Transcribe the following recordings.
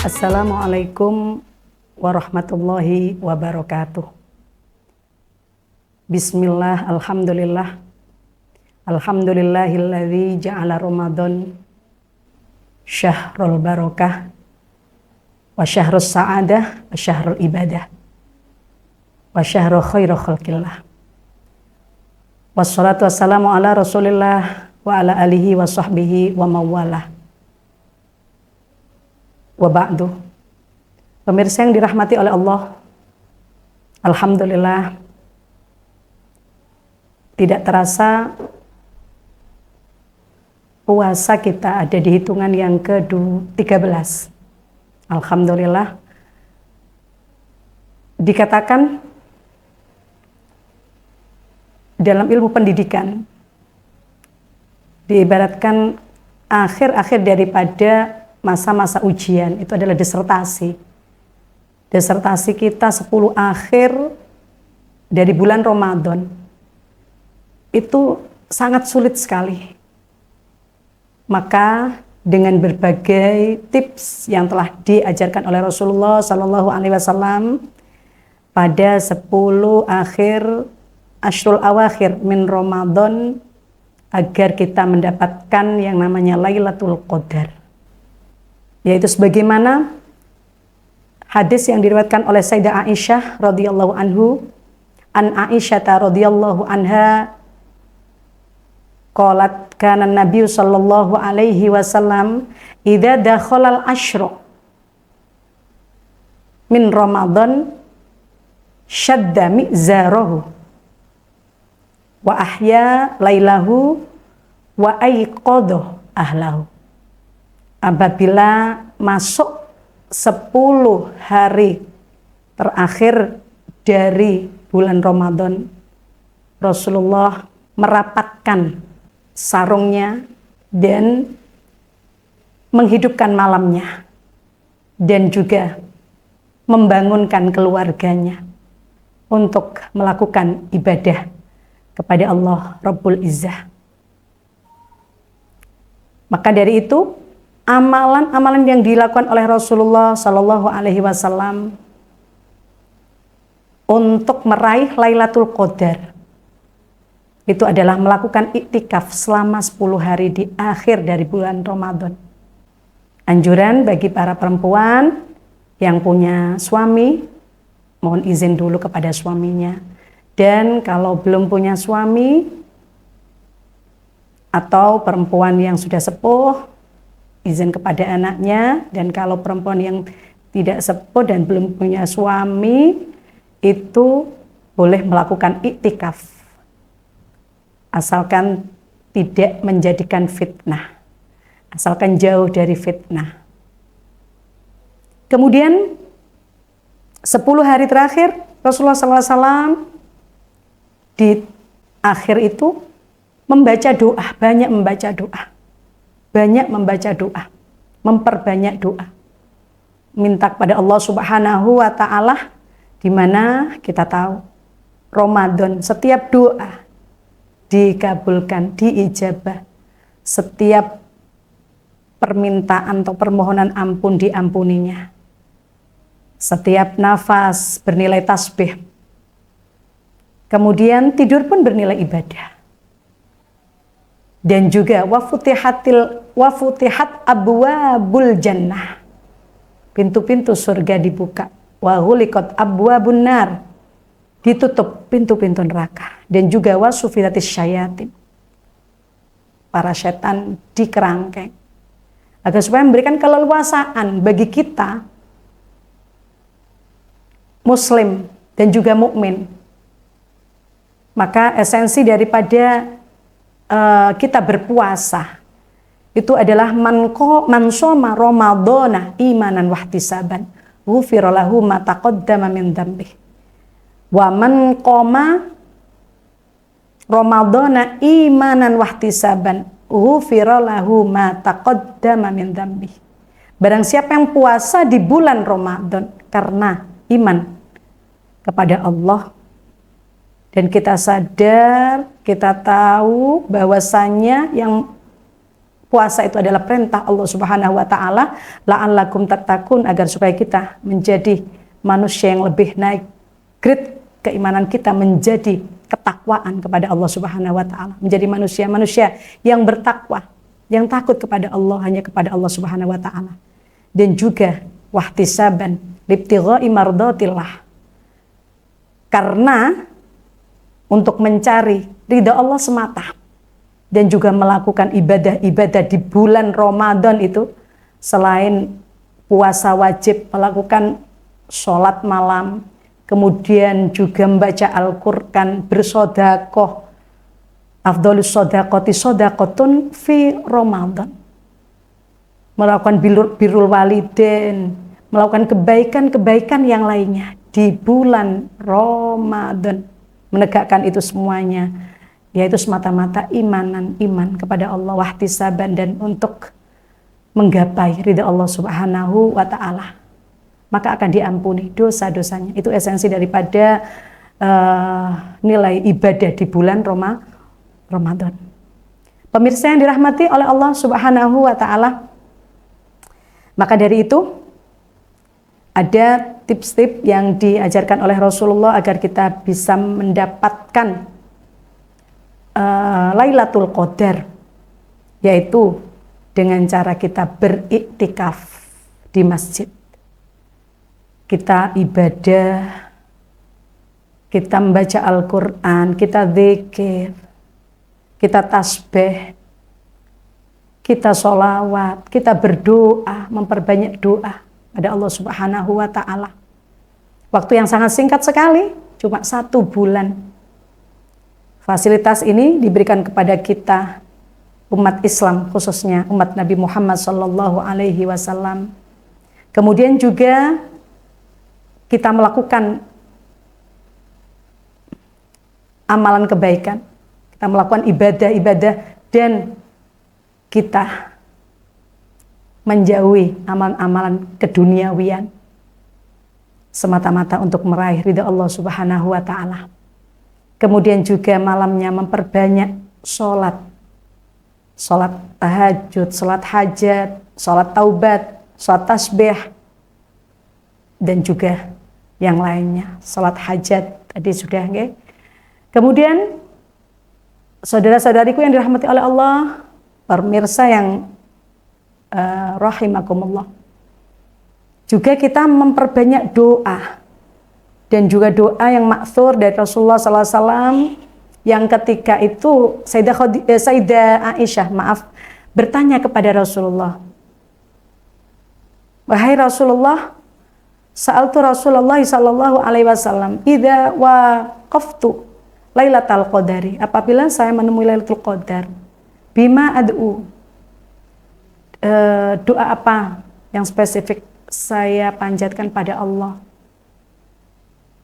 Assalamualaikum warahmatullahi wabarakatuh. Bismillah, alhamdulillah. Alhamdulillahilladzi ja'ala Ramadan syahrul barakah wa syahrus sa'adah wa syahrul ibadah wa syahrul khairu khalqillah. Wassalatu wassalamu ala Rasulillah wa ala alihi wa sahbihi wa mawalah. Wa ba'du. Pemirsa yang dirahmati oleh Allah, alhamdulillah, tidak terasa puasa kita ada di hitungan yang ke-13. Alhamdulillah. Dikatakan dalam ilmu pendidikan, diibaratkan akhir-akhir daripada masa-masa ujian itu adalah disertasi. Disertasi kita 10 akhir dari bulan Ramadan itu sangat sulit sekali. Maka dengan berbagai tips yang telah diajarkan oleh Rasulullah SAW pada 10 akhir Ashrul Awakhir min Ramadan, agar kita mendapatkan yang namanya Lailatul Qadar, yaitu sebagaimana hadis yang diriwayatkan oleh Sayyidah Aisyah radhiyallahu anhu, an Aisyah radhiyallahu anha qalat kana Nabi sallallahu alaihi wasallam idza dakhala al-ashru min Ramadan syadda mi'zarahu wa ahya lailahu wa aiqadha ahlahu. Apabila masuk 10 hari terakhir dari bulan Ramadan, Rasulullah merapatkan sarungnya dan menghidupkan malamnya dan juga membangunkan keluarganya untuk melakukan ibadah kepada Allah Rabbul Izzah. Maka dari itu, amalan-amalan yang dilakukan oleh Rasulullah Sallallahu Alaihi Wasallam untuk meraih Lailatul Qadar itu adalah melakukan iktikaf selama 10 hari di akhir dari bulan Ramadan. Anjuran bagi para perempuan yang punya suami, mohon izin dulu kepada suaminya. Dan kalau belum punya suami atau perempuan yang sudah sepuh, izin kepada anaknya. Dan kalau perempuan yang tidak sepuh dan belum punya suami, itu boleh melakukan iktikaf, asalkan tidak menjadikan fitnah, asalkan jauh dari fitnah. Kemudian 10 hari terakhir Rasulullah SAW di akhir itu membaca doa, banyak membaca doa. Banyak membaca doa, memperbanyak doa, minta kepada Allah Subhanahu wa Ta'ala, di mana kita tahu Ramadan setiap doa dikabulkan, diijabah, setiap permintaan atau permohonan ampun diampuninya, setiap nafas bernilai tasbih, kemudian tidur pun bernilai ibadah. Dan juga wa futihat abwabul jannah, pintu-pintu surga dibuka, wa ghuliqat abwabun nar, ditutup pintu-pintu neraka. Dan juga wa sufilatis syayatin, para setan dikerangkeng, agar supaya memberikan keleluasaan bagi kita muslim dan juga mukmin. Maka esensi daripada kita berpuasa itu adalah man shoma ramadhana imanan wahtisaban ghufira lahu ma taqaddama min dzambihi wa man qoma ramadhana imanan wahtisaban ghufira lahu ma taqaddama min dzambihi. Barang siapa yang puasa di bulan Ramadan karena iman kepada Allah, dan kita sadar, kita tahu bahwasannya yang puasa itu adalah perintah Allah Subhanahu wa taala, la'allakum tattaqun, agar supaya kita menjadi manusia yang lebih naik grade keimanan kita, menjadi ketakwaan kepada Allah Subhanahu wa taala, menjadi manusia-manusia yang bertakwa, yang takut kepada Allah, hanya kepada Allah Subhanahu wa taala. Dan juga wahtisaban libtigha'i mardatillah, karena untuk mencari ridha Allah semata, dan juga melakukan ibadah-ibadah di bulan Ramadan itu, selain puasa wajib, melakukan sholat malam, kemudian juga membaca Al-Quran, bersodakoh, afdhalus sodakoti sodakotun fi Ramadan, melakukan birrul walidain, melakukan kebaikan-kebaikan yang lainnya di bulan Ramadan, menegakkan itu semuanya, yaitu semata-mata iman kepada Allah, wahtisaban, dan untuk menggapai ridha Allah Subhanahu wa ta'ala, maka akan diampuni dosa-dosanya. Itu esensi daripada nilai ibadah di bulan Ramadan. Pemirsa yang dirahmati oleh Allah Subhanahu wa ta'ala, maka dari itu ada tips-tips yang diajarkan oleh Rasulullah agar kita bisa mendapatkan Lailatul Qadar, yaitu dengan cara kita beriktikaf di masjid. Kita ibadah, kita membaca Al-Quran, kita zikir, kita tasbih, kita sholawat, kita berdoa, memperbanyak doa pada Allah Subhanahu wa ta'ala. Waktu yang sangat singkat sekali, cuma 1 bulan. Fasilitas ini diberikan kepada kita, umat Islam, khususnya umat Nabi Muhammad sallallahu alaihi wasallam. Kemudian juga kita melakukan amalan kebaikan, kita melakukan ibadah-ibadah, dan kita menjauhi amalan-amalan keduniawian semata-mata untuk meraih ridha Allah Subhanahu wa ta'ala. Kemudian juga malamnya memperbanyak sholat tahajud, sholat hajat, sholat taubat, sholat tasbih, dan juga yang lainnya, sholat hajat tadi sudah, okay? Kemudian saudara-saudariku yang dirahmati oleh Allah, pemirsa yang rahimakumullah, juga kita memperbanyak doa, dan juga doa yang ma'thur dari Rasulullah SAW, yang ketika itu Sayyidah Aisyah bertanya kepada Rasulullah, wahai Rasulullah, sa'altu Rasulullah sallallahu alaihi wasallam, idza waqaftu Lailatul Qadari, apabila saya menemui Lailatul Qadar, bima ad'u, doa apa yang spesifik saya panjatkan pada Allah?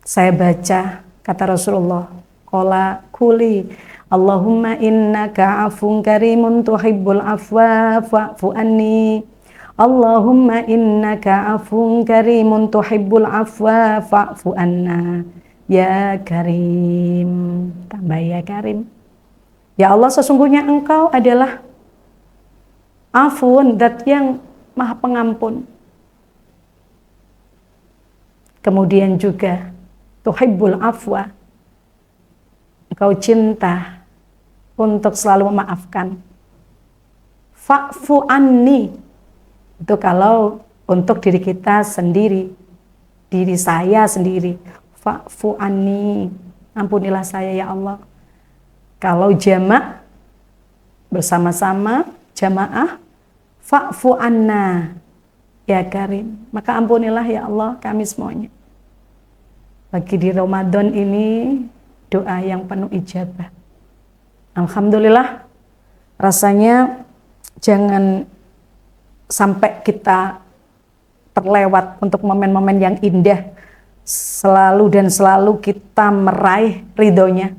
Saya baca, kata Rasulullah, qala kuli Allahumma innaka afun karimun tuhibbul afwa fa'fu anni, Allahumma innaka afun karimun tuhibbul afwa fa'fu anna ya karim. Tambah ya karim. Ya Allah, sesungguhnya Engkau adalah afun, zat yang maha pengampun. Kemudian juga tuhibbul afwa, Engkau cinta untuk selalu memaafkan. Fa'fu anni, itu kalau untuk diri kita sendiri, diri saya sendiri. Fa'fu anni, ampunilah saya ya Allah. Kalau jamak, bersama-sama, jamaah, fa'fu anna ya karim, maka ampunilah ya Allah kami semuanya. Bagi di Ramadan ini doa yang penuh ijabah. Alhamdulillah, rasanya jangan sampai kita terlewat untuk momen-momen yang indah. Selalu dan selalu kita meraih ridhonya.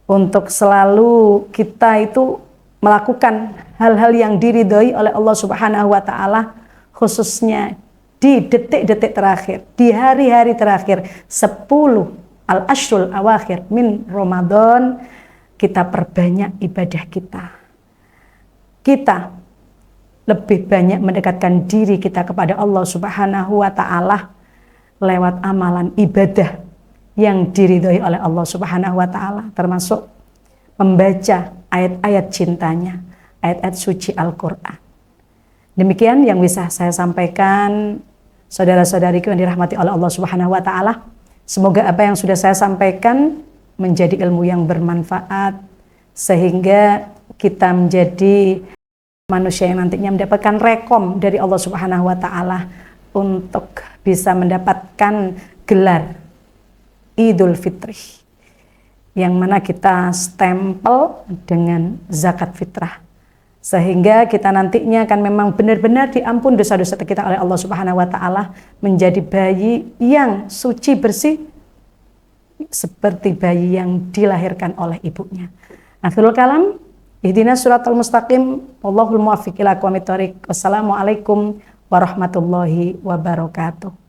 Untuk selalu kita itu melakukan hal-hal yang diridhoi oleh Allah Subhanahu wa ta'ala, khususnya di detik-detik terakhir, di hari-hari terakhir, 10 al-ashrul awakhir min Ramadan, kita perbanyak ibadah kita. kita lebih banyak mendekatkan diri kita kepada Allah Subhanahu wa Ta'ala lewat amalan ibadah yang diridhoi oleh Allah Subhanahu wa Ta'ala, termasuk membaca ayat-ayat cintanya, ayat-ayat suci Al-Quran. Demikian yang bisa saya sampaikan, saudara-saudariku yang dirahmati oleh Allah Subhanahu wa Ta'ala. Semoga apa yang sudah saya sampaikan menjadi ilmu yang bermanfaat, sehingga kita menjadi manusia yang nantinya mendapatkan rekom dari Allah Subhanahu wa Ta'ala untuk bisa mendapatkan gelar Idul Fitri, yang mana kita stempel dengan zakat fitrah, sehingga kita nantinya akan memang benar-benar diampun dosa-dosa kita oleh Allah Subhanahu wa Ta'ala, menjadi bayi yang suci bersih seperti bayi yang dilahirkan oleh ibunya. Akhirul kalam, ihdinas siratal mustaqim, wallahul muwaffiq ila aqwamit thoriq. Wassalamualaikum warahmatullahi wabarakatuh.